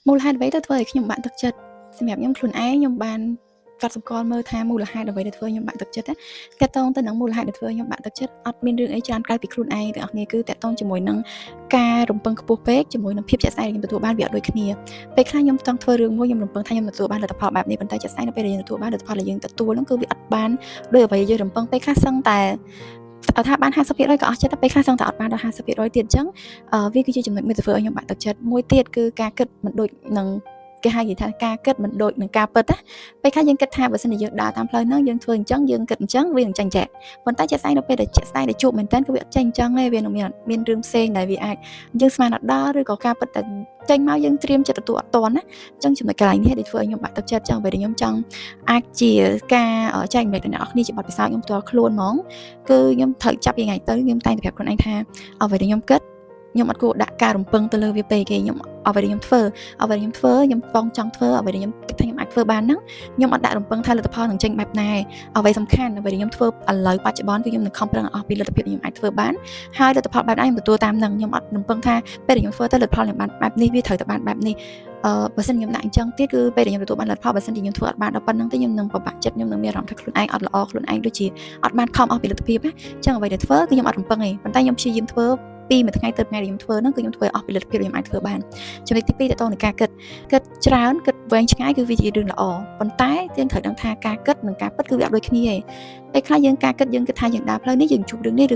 មូលហេតុអ្វីទៅធ្វើឲ្យខ្ញុំបាក់ទឹកចិត្តសម្រាប់ខ្ញុំខ្លួនឯងខ្ញុំបានកត់សម្គាល់មើលថាមូលហេតុអ្វីដែលធ្វើខ្ញុំបាក់ទឹកចិត្តតាក់ទងទៅនឹងមូលហេតុដែលធ្វើខ្ញុំបាក់ទឹកចិត្តអត់មានរឿងអីច្រើនក្រៅពីខ្លួនឯងទាំងអស់គ្នាគឺតាក់ទងជាមួយនឹងការរំពឹងខ្ពស់ពេកជាមួយនឹងភាពជាក់ស្ដែងដែលខ្ញុំទទួលបានវាអត់ដូចគ្នាពេលខ្លះខ្ញុំចង់ធ្វើរឿងមួយខ្ញុំរំពឹងថាខ្ញុំទទួលបានលទ្ធផលបែបនេះប៉ុន្តែជាក់ស្ដែងនៅពេលដែលយើងទទួលបានលទ្ធផលដែលយើងទទួលហ្នឹងគឺវាអត់បានដោយអ្វីយើងរំពឹងពេលខ្លះសឹងតែថាបាន 50% ក៏អស់ចិត្តតែពេលខ្លះសឹងតែអត់បានដល់ 50% ទៀតអញ្ចឹងវាគឺជាចំណុចមួយដែលធ្វើឲ្យខ្ញុំបាក់ទឹកចិត្តមួយទៀតគឺការគិតមិនដូចនឹងគេហៅថាការគិតមិនដូចនឹងការពិតណាពេលខ្លះយើងគិតថាបើសិនជាយើងដើរតាមផ្លូវហ្នឹងយើងធ្វើអញ្ចឹងយើងគិតអញ្ចឹងវានឹងចាញ់ចែកប៉ុន្តែជាក់ស្ដែងនៅពេលដែលជាក់ស្ដែងដែលជួបមែនតើគឺវាអត់ចាញ់អញ្ចឹងទេវានឹងមានរឿងផ្សេងដែលវាអាចយើងស្មានអត់ដល់ឬក៏ការពិតតែចេញមកយើងត្រៀមចិត្តទទួលអត់តាន់ណាអញ្ចឹងចំណុចកន្លែងនេះដែលធ្វើឲ្យខ្ញុំបាក់ទឹកចិត្តអញ្ចឹងពេលដែលខ្ញុំចង់អាចជាការចែករំលែកដល់អ្នកនរគ្នាជាបទពិសោធន៍ខ្ញុំផ្ទាល់ខ្លួនហ្មងគឺខ្ញុំត្រូវចាប់ពីថ្ងៃទៅខ្ញុំតែងតែប្រាប់ខ្លួនឯងថាអ្វីដែលខ្ញុំគិតខ្ញុំអត់គួរដាក់ការរំពឹងទៅលើវាពេកទេខ្ញុំអ្វីដែលខ្ញុំធ្វើខ្ញុំបងចង់ធ្វើអ្វីដែលខ្ញុំគិតថាខ្ញុំអាចធ្វើបានហ្នឹងខ្ញុំអត់ដាក់រំពឹងថាលទ្ធផលនឹងចេញបែបណាអ្វីសំខាន់អ្វីដែលខ្ញុំធ្វើឥឡូវបច្ចុប្បន្នគឺខ្ញុំនឹងខំប្រឹងអស់ពីលទ្ធភាពខ្ញុំអាចធ្វើបានហើយលទ្ធផលបែបណាខ្ញុំទទួលតាមនឹងខ្ញុំអត់រំពឹងថាពេលដែលខ្ញុំធ្វើទៅលទ្ធផលខ្ញុំបានបែបនេះវាត្រូវតែបានបែបនេះបើសិនខ្ញុំដាក់អញ្ចឹងទៀតគឺពេលដែលខ្ញុំទទួលបានលទ្ធផលបើសិនជាខ្ញុំធ្វើអត់បានដល់ប៉ុណ្្នឹងទេខ្ញុំនឹងពិបាកចិត្តខ្ញុំនឹងមានអារម្មណ៍ថាខ្លួនឯងអត់ល្អខ្លួនឯងដូចជាអត់បានខំអស់ពីលទ្ធភាពណាអញ្ចឹងអ្វីដែលធ្វើគឺខ្ញុំអត់រំពឹងទេប៉ុន្តែខ្ញុំព្យាយាមធ្វើពីមួយថ្ងៃទៅថ្ងៃដែលខ្ញុំធ្វើហ្នឹងគឺខ្ញុំធ្វើអស់ពីលទ្ធភាពខ្ញុំអាចធ្វើបានចំណុចទី2តទៅនឹងការគិតច្រើនគិតវែងឆ្ងាយគឺវាជារឿងល្អប៉ុន្តែយើងត្រូវដឹងថាការគិតនិងការពិតគឺវាអត់ដូចគ្នាទេពេលខ្លះយើងការគិតយើងគិតថាយើងដើរផ្លូវនេះយើងជួបរឿងនេះ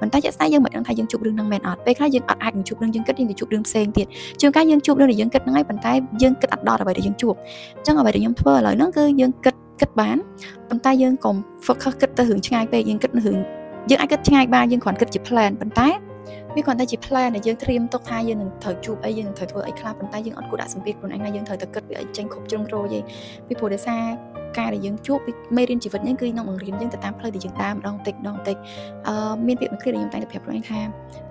ប៉ុន្តែជាក់ស្ដែងយើងមិនដឹងថាយើងជួបរឿងហ្នឹងមែនអត់ពេលខ្លះយើងអត់អាចនឹងជួបរឿងយើងគិតយើងទៅជួបរឿងផ្សេងទៀតជួនកាលយើងជួបរឿងដែលយើងគិតហ្នឹងហើយប៉ុន្តែយើងគិតអត់ដល់អ្វីដែលយើងជួបអញ្ចឹងអ្វីដែលខ្ញុំធ្វើឥឡូវហ្នឹងគឺយើងគិតបានប៉ុន្តែយើងកុំ focus គិតទៅរឿងឆ្ងាយពេកយើងគិតរឿងយើងអាចគិតឆ្ងាយបានយើងគ្រាន់គិតជា plan ប៉ុន្តែវាគ្រាន់តែជា plan ដែលយើងត្រៀមទុកថាយើងនឹងត្រូវជួបអីយើងនឹងត្រូវធ្វើអីខ្លះប៉ុន្តែយើងអត់គួរដាក់សម្ពាធខ្លួនឯងថាយើងត្រូវតែគិតវាឲ្យចេញគ្រប់ជ្រុងជ្រោយទេពីព្រោះដោយសារការដែលយើងជួបមេរៀនជីវិតនេះគឺនឹងបង្រៀនយើងទៅតាមផ្លូវដែលយើងដើរម្ដងតិចមានពាក្យមួយឃ្លាដែលខ្ញុំតែងតែប្រាប់ខ្លួនឯងថា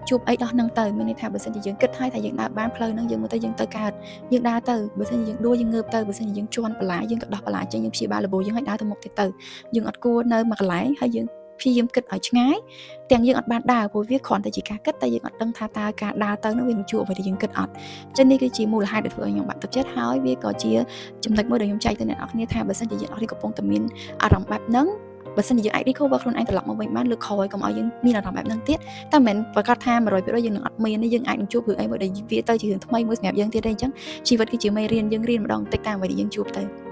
ជួបអីដោះនឹងទៅមានន័យថាបើសិនជាយើងគិតហើយថាយើងដើរបានផ្លូវហ្នឹងយើងមើលទៅយើងទៅកើតយើងដើរទៅបើសិនជាយើងដួលយើងងើបទៅបើសិនជាយើងជន់បន្លាយើងក៏ដោះបន្លាចេញយើងព្យាបាលលបោយើងឲ្យដើរទៅមុខទៀតទៅយើងអត់គួរនៅមួយកន្លែងហើយយើងព្យាយាមគិតឲ្យឆ្ងាយទាំងយើងអត់បានដើរព្រោះវាគ្រាន់តែជាការគិតតែយើងអត់ដឹងថាតើការដើរទៅនោះវានឹងជួបអ្វីដែលយើងគិតអត់ចឹងនេះគឺជាមូលហេតុដែលធ្វើឲ្យខ្ញុំបាក់ទឹកចិត្តហើយវាក៏ជាចំណុចមួយដែលខ្ញុំចែកទៅអ្នកនរគ្នាថាបើសិនជាយើងអត់កំពុងតែមានអារម្មណ៍បែបហ្នឹងបើសិនជាយើងអាច recover ខ្លួនឯងត្រឡប់មកវិញបានលើកក្រោយកុំឲ្យយើងមានអារម្មណ៍បែបហ្នឹងទៀតតែមិនមែនប្រកាសថា 100% យើងនឹងអត់មានទេយើងអាចនឹងជួបរឿងអីមួយដែលវាទៅជារឿងថ្មីមួយសម្រាប់យើងទៀតទេអញ្ចឹងជីវិតគឺជាមេរៀនយើងរៀនម្ដងបន្តិចតាមអ្វីដែលយើងជួបទៅ